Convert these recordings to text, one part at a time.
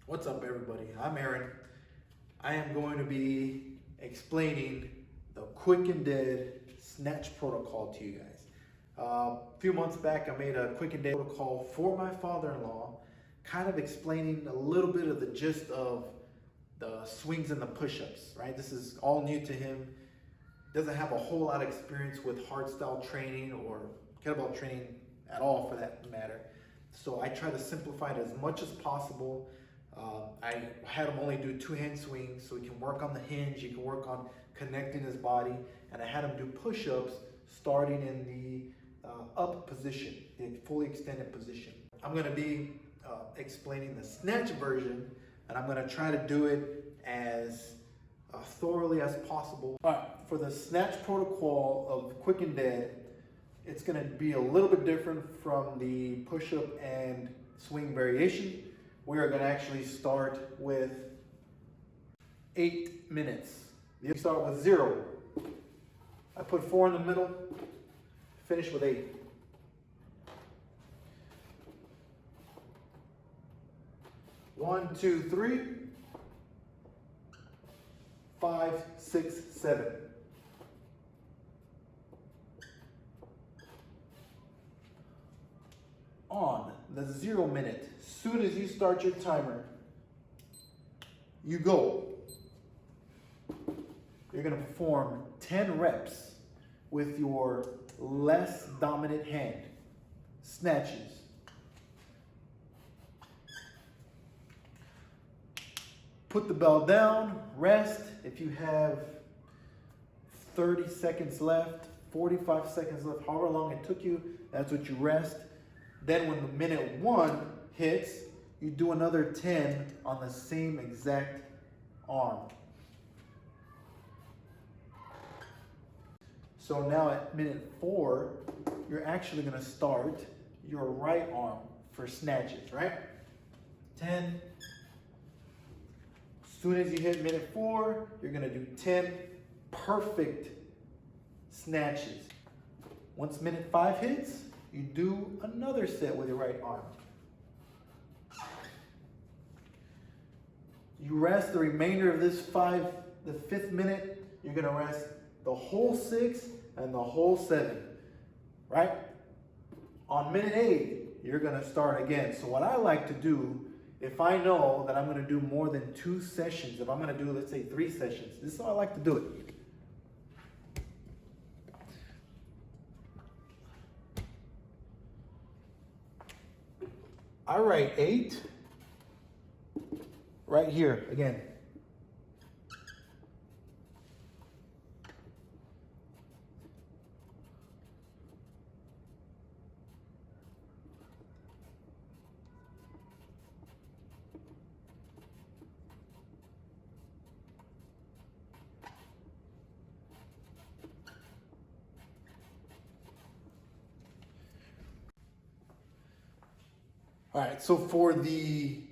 What's up, everybody? I'm Aaron. I am going to be explaining the quick and dead snatch protocol to you guys. A few months back, I made a quick and dead protocol for my father-in-law, kind of explaining a little bit of the gist of the swings and the push-ups, right? This is all new to him. Doesn't have a whole lot of experience with hardstyle training or kettlebell training at all, for that matter. So I try to simplify it as much as possible. I had him only do 2-hand swings so he can work on the hinge, he can work on connecting his body, and I had him do push-ups starting in the up position, the fully extended position. I'm going to be explaining the snatch version, and I'm going to try to do it as thoroughly as possible. All right, for the snatch protocol of quick and dead, it's going to be a little bit different from the push-up and swing variation. We are going to actually start with 8 minutes. You start with 0. I put 4 in the middle, finish with 8. One, 2, 3, 5, 6, 7. On the 0 minute, as soon as you start your timer, you go. You're going to perform 10 reps with your less dominant hand, snatches. Put the bell down, rest. If you have 30 seconds left, 45 seconds left, however long it took you, that's what you rest. Then when the minute 1 hits, you do another 10 on the same exact arm. So now at minute 4, you're actually going to start your right arm for snatches, right? 10. As soon as you hit minute 4, you're going to do 10 perfect snatches. Once minute 5 hits, you do another set with your right arm. You rest the remainder of this the 5th minute. You're going to rest the whole 6 and the whole 7, right? On minute 8, you're going to start again. So what I like to do, if I know that I'm going to do more than 2 sessions, if I'm going to do, let's say, 3 sessions, this is how I like to do it. I write 8 right here again. All right, so for the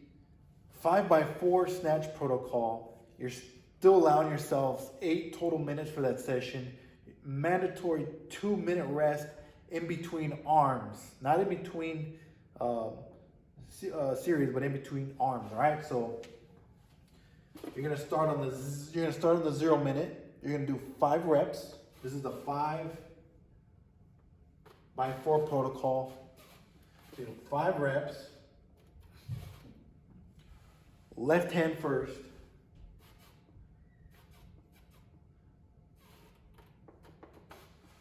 5x4 snatch protocol, you're still allowing yourselves 8 total minutes for that session. Mandatory 2-minute rest in between arms, not in between series, but in between arms. All right, so you're gonna start on the 0 minute. You're gonna do 5 reps. This is the 5x4 protocol. So 5 reps. Left hand first.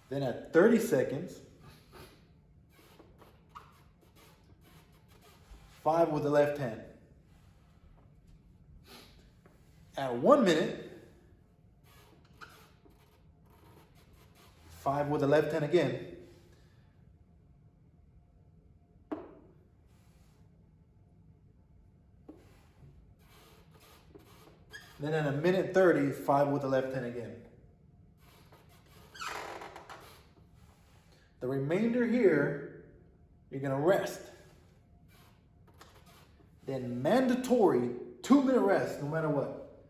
Then at 30 seconds, 5 with the left hand. At 1 minute, 5 with the left hand again. Then at a minute 30, 5 with the left hand again. The remainder here, you're gonna rest. Then mandatory 2-minute rest, no matter what.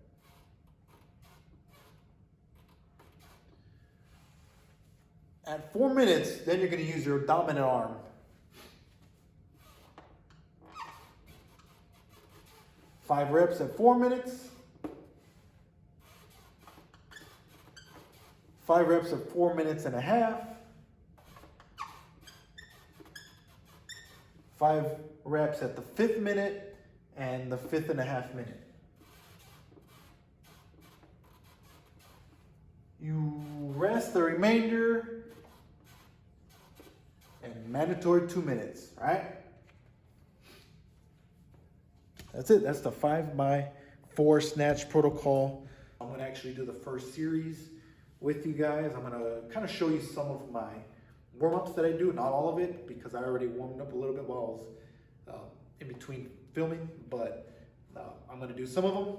At 4 minutes, then you're gonna use your dominant arm. 5 reps at 4 minutes. 5 reps at 4 minutes and a half. 5 reps at the 5th minute and the 5th and a half minute. You rest the remainder and mandatory 2 minutes, all right? That's it. That's the 5x4 snatch protocol. I'm gonna actually do the first series with you guys. I'm gonna kind of show you some of my warm-ups that I do, not all of it, because I already warmed up a little bit while I was in between filming, but I'm gonna do some of them,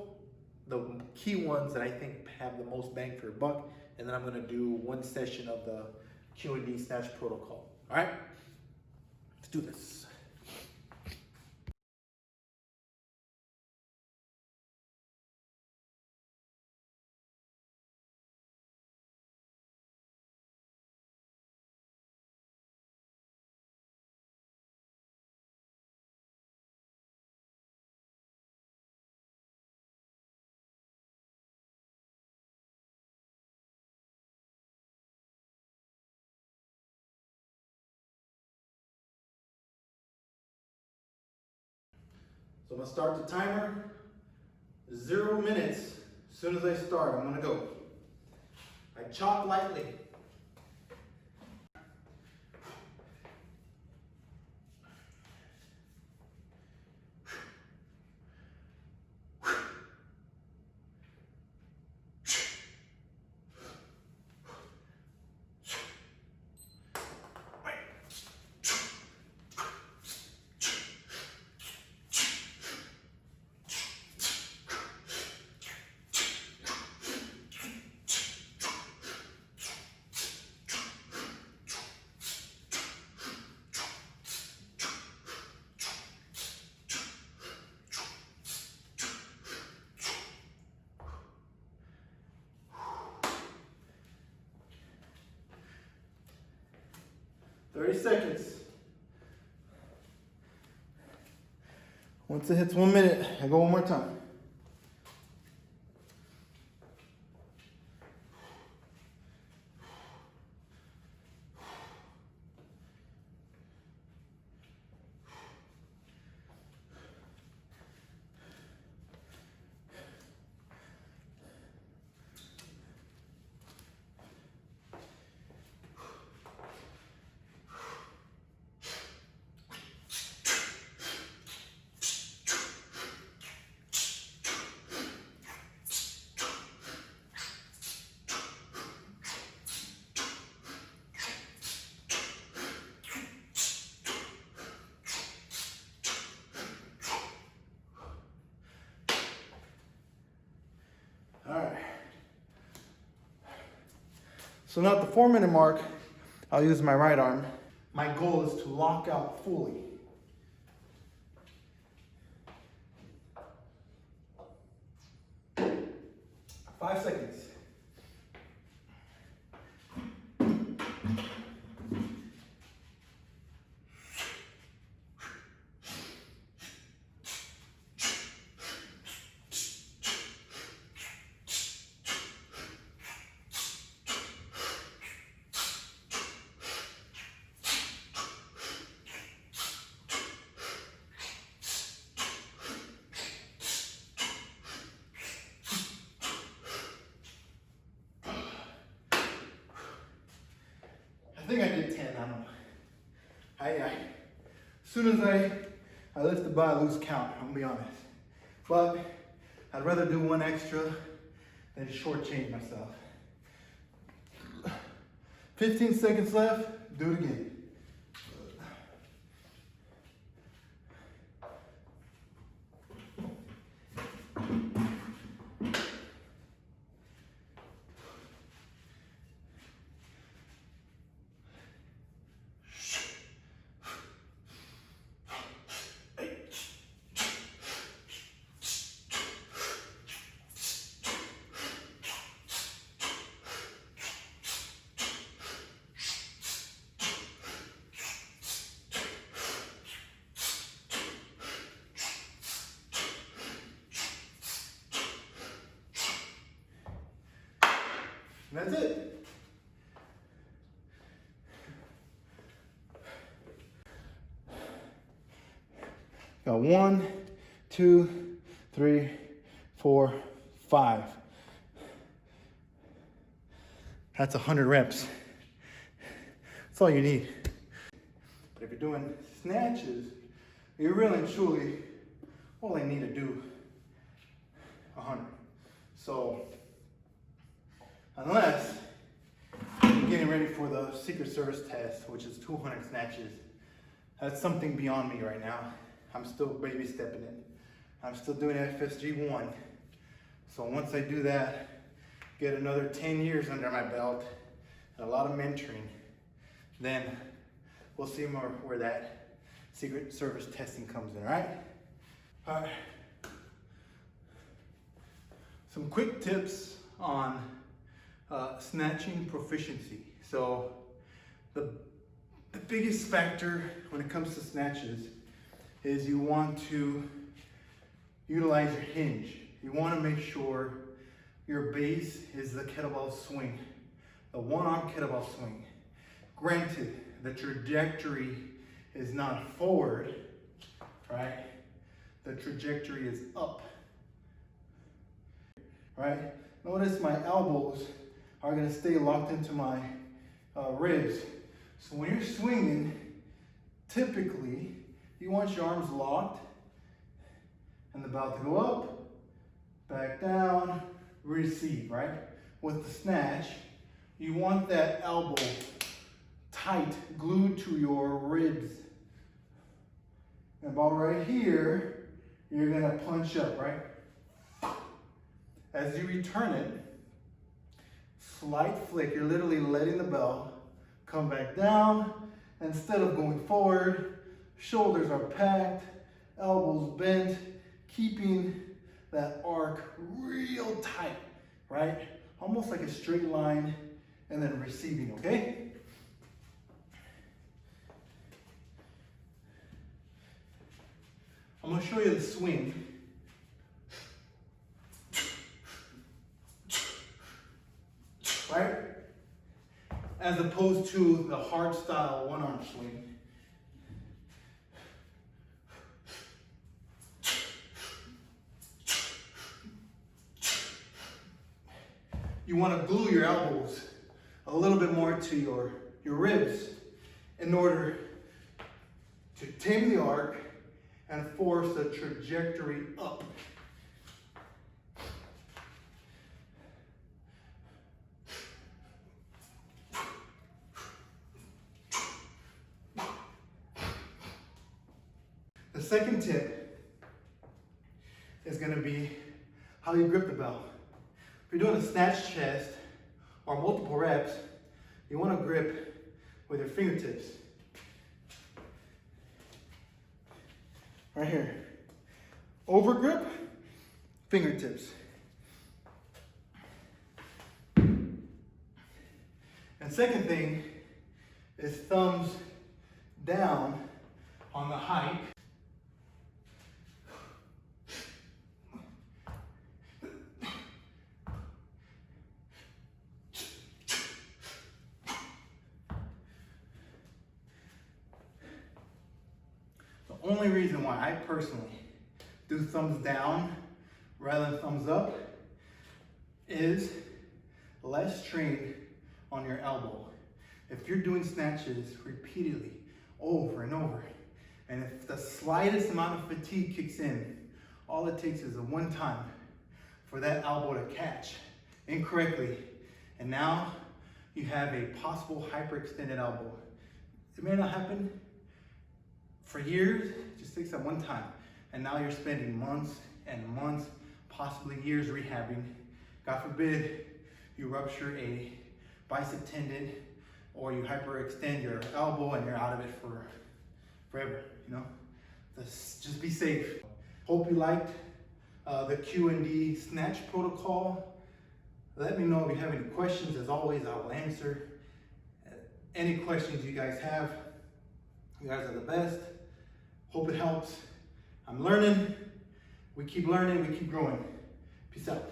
the key ones that I think have the most bang for your buck, and then I'm gonna do one session of the Q&D snatch protocol. All right, let's do this. So I'm gonna start the timer, 0 minutes. As soon as I start, I'm gonna go. I chop lightly. "30 seconds. Once it hits 1 minute, I go one more time. All right. So now at the 4 minute mark, I'll use my right arm. My goal is to lock out fully. Five seconds. I think I did 10, I don't know. As soon as I lift the bar, I lose count, I'm gonna be honest. But I'd rather do one extra than shortchange myself. 15 seconds left, do it again. And that's it. Got 1, 2, 3, 4, 5. That's 100 reps. That's all you need. But if you're doing snatches, you really and truly only need to do 100. So, unless you're getting ready for the Secret Service test, which is 200 snatches, that's something beyond me right now. I'm still baby stepping it. I'm still doing FSG 1. So once I do that, get another 10 years under my belt, and a lot of mentoring, then we'll see more where that Secret Service testing comes in, right? All right. Some quick tips on snatching proficiency. So the biggest factor when it comes to snatches is you want to utilize your hinge. You want to make sure your base is the kettlebell swing, the one-arm kettlebell swing. Granted, the trajectory is not forward, right? The trajectory is up, right? Notice my elbows are gonna stay locked into my ribs. So when you're swinging, typically, you want your arms locked and the belt to go up, back down, receive, right? With the snatch, you want that elbow tight, glued to your ribs. And about right here, you're gonna punch up, right? As you return it, slight flick, you're literally letting the belt come back down. Instead of going forward, shoulders are packed, elbows bent, keeping that arc real tight, right? Almost like a straight line, and then receiving, okay? I'm gonna show you the swing. Right? As opposed to the hard style one-arm swing. You want to glue your elbows a little bit more to your ribs in order to tame the arc and force the trajectory up. The second tip is going to be how you grip the belt. If you're doing a snatch chest or multiple reps, you want to grip with your fingertips. Right here. Over grip, fingertips. And second thing is thumbs down on the hike. The only reason why I personally do thumbs down rather than thumbs up is less strain on your elbow. If you're doing snatches repeatedly over and over, and if the slightest amount of fatigue kicks in, all it takes is a one time for that elbow to catch incorrectly, and now you have a possible hyperextended elbow. It may not happen for years, it just takes that one time. And now you're spending months and months, possibly years rehabbing. God forbid you rupture a bicep tendon or you hyperextend your elbow and you're out of it for forever, you know? Just be safe. Hope you liked the Q&D snatch protocol. Let me know if you have any questions. As always, I will answer any questions you guys have. You guys are the best. Hope it helps. I'm learning. We keep learning. We keep growing. Peace out.